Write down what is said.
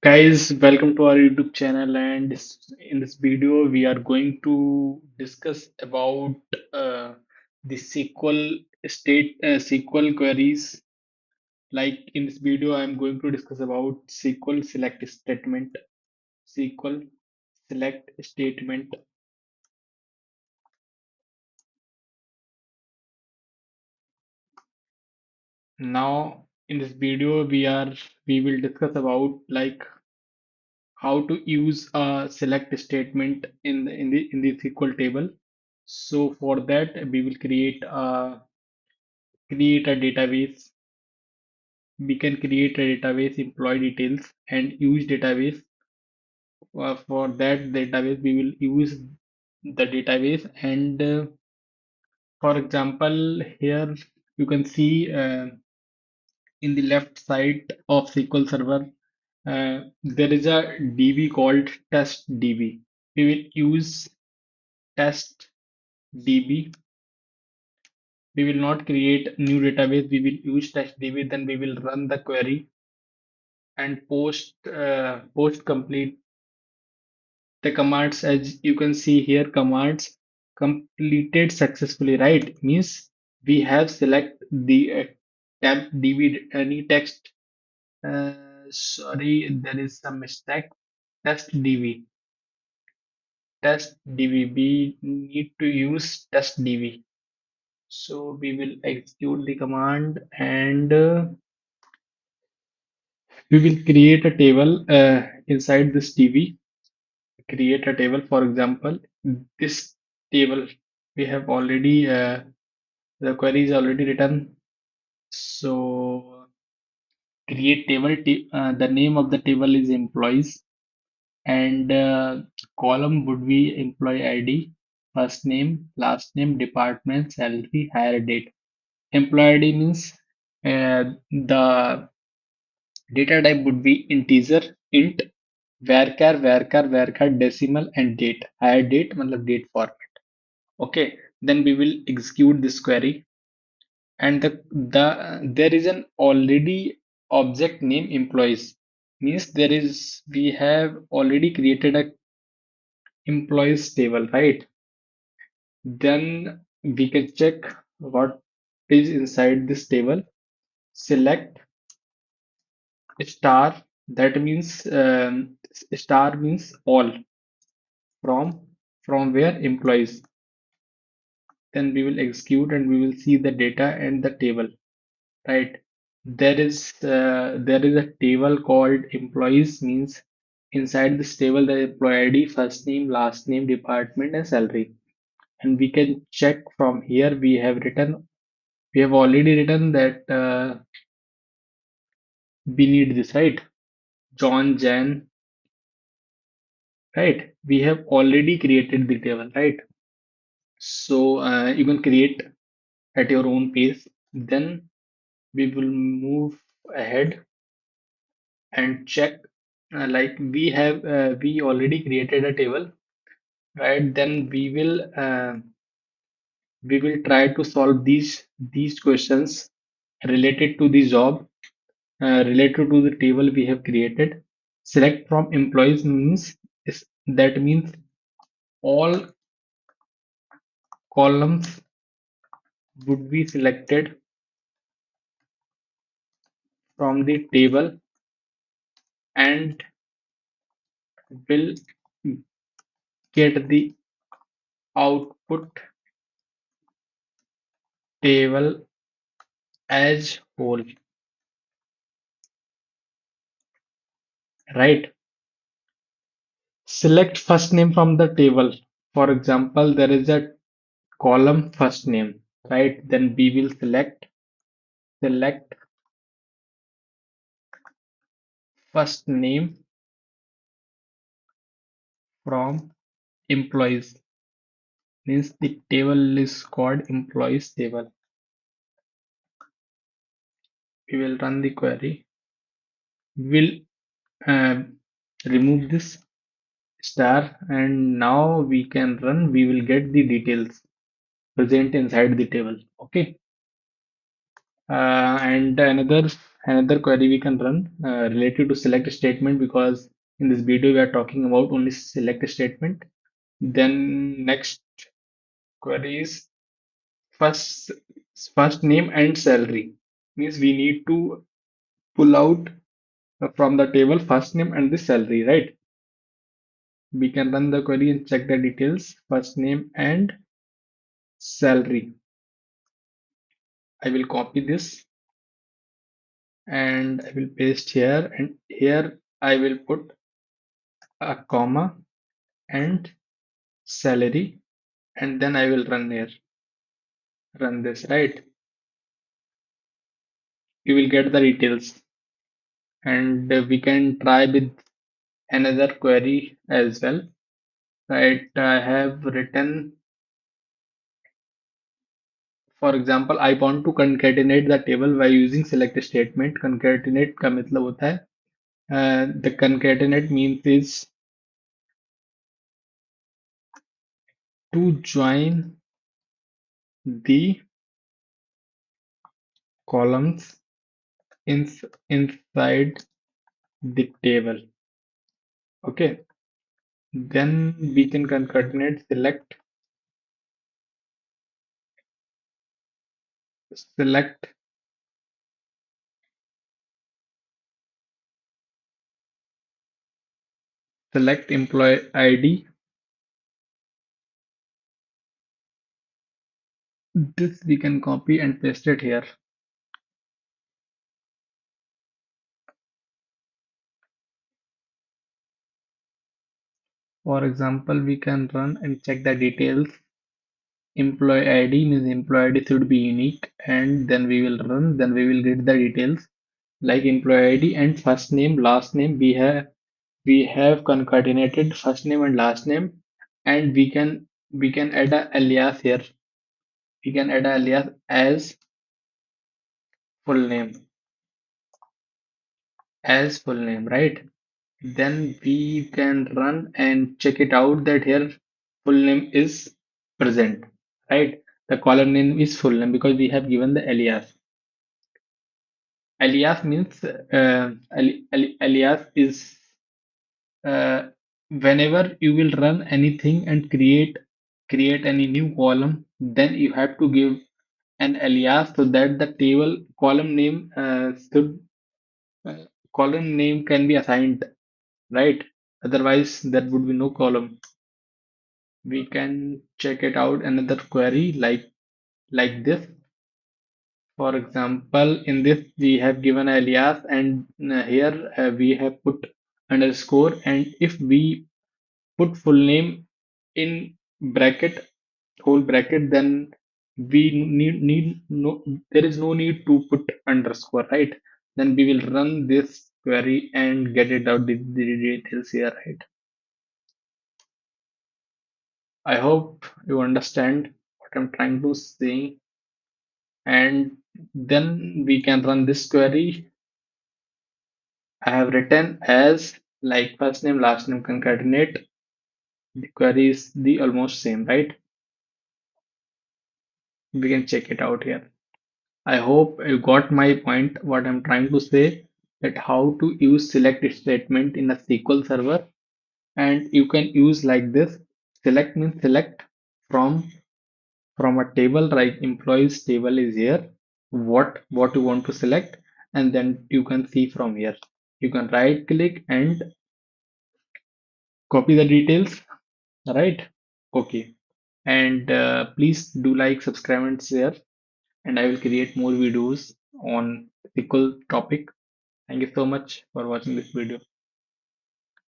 Guys, welcome to our YouTube channel. And in this video, we are going to discuss about the SQL queries. Like in this video, I'm going to discuss about SQL select statement. SQL select statement. Now, in this video, we will discuss about like how to use a select statement in the SQL table. So for that, we will create a database. We can create a database, employee details, and use database. For that database, we will use the database. And for example, here you can see in the left side of SQL Server, there is a DB called test DB. We will use test DB. We will not create new database. We will use test DB. Then we will run the query and post complete the commands. As you can see here, commands completed successfully, right? Means we have select the tab db any text. Sorry, there is some mistake. Test db test db we need to use test db. So we will execute the command, and we will create a table inside this db. Create a table. For example, this table we have already the query is already written. So create table. The name of the table is employees, and column would be employee ID, first name, last name, department, salary, hire date. Employee ID means the data type would be integer, int, varchar, decimal, and date. Hire date मतलब date format. Okay, then we will execute this query, and there is an already object name employees. Means we have already created a employees table, right? Then we can check what is inside this table. Select star, that means star means all, from where employees. Then we will execute and we will see the data and the table, right? There is a table called employees. Means inside this table the employee ID, first name, last name, department, and salary. And we can check from here. We have already written that we need this, right? John, Jan, right? We have already created the table, right? So you can create at your own pace. Then we will move ahead and check, like we already created a table, right? Then we will try to solve these questions related to the job, related to the table we have created. Select from employees means that means all columns would be selected from the table and will get the output table as whole, right? Select first name from the table. For example, there is a column first name, right? Then we will select first name from employees. Means the table is called employees table. We will run the query. We'll uh, remove this star, and now we can run. We will get the details present inside the table. Okay. And another query we can run related to select statement, because in this video we are talking about only select statement. Then next query is first first name and salary. Means we need to pull out from the table first name and the salary, right? We can run the query and check the details, first name and salary. I will copy this and I will paste here, and here I will put a comma and salary, and then I will run this, right? You will get the details, and we can try with another query as well, right? I have written, for example, I want to concatenate the table by using select statement. Concatenate का मतलब होता है the concatenate means is to join the columns inside the table. Okay, then we can concatenate select select employee ID. This we can copy and paste it here. For example, we can run and check the details. Employee ID means employee ID should be unique, and then we will run, then we will get the details like employee ID and first name, last name. We have concatenated first name and last name, and we can add a alias here. We can add a alias full name as full name, right? Then we can run and check it out that here full name is present, right? The column name is full name because we have given the alias. Alias means alias is whenever you will run anything and create any new column, then you have to give an alias so that the table uh, column name can be assigned, right? Otherwise, there would be no column. We can check it out another query like this. For example, in this we have given alias, and here we have put underscore, and if we put full name in bracket, whole bracket, then we need no, there is no need to put underscore, right? Then we will run this query and get it out the details here, right? I hope you understand what I'm trying to say. And then we can run this query. I have written as like first name, last name, concatenate. The query is the almost same, right? We can check it out here. I hope you got my point, what I'm trying to say, that how to use select statement in a SQL server. And you can use like this. Select means select from from a table, like employees table is here. What you want to select, and then you can see from here. You can right click and copy the details, right? Okay. And please do like, subscribe, and share. And I will create more videos on SQL topic. Thank you so much for watching this video.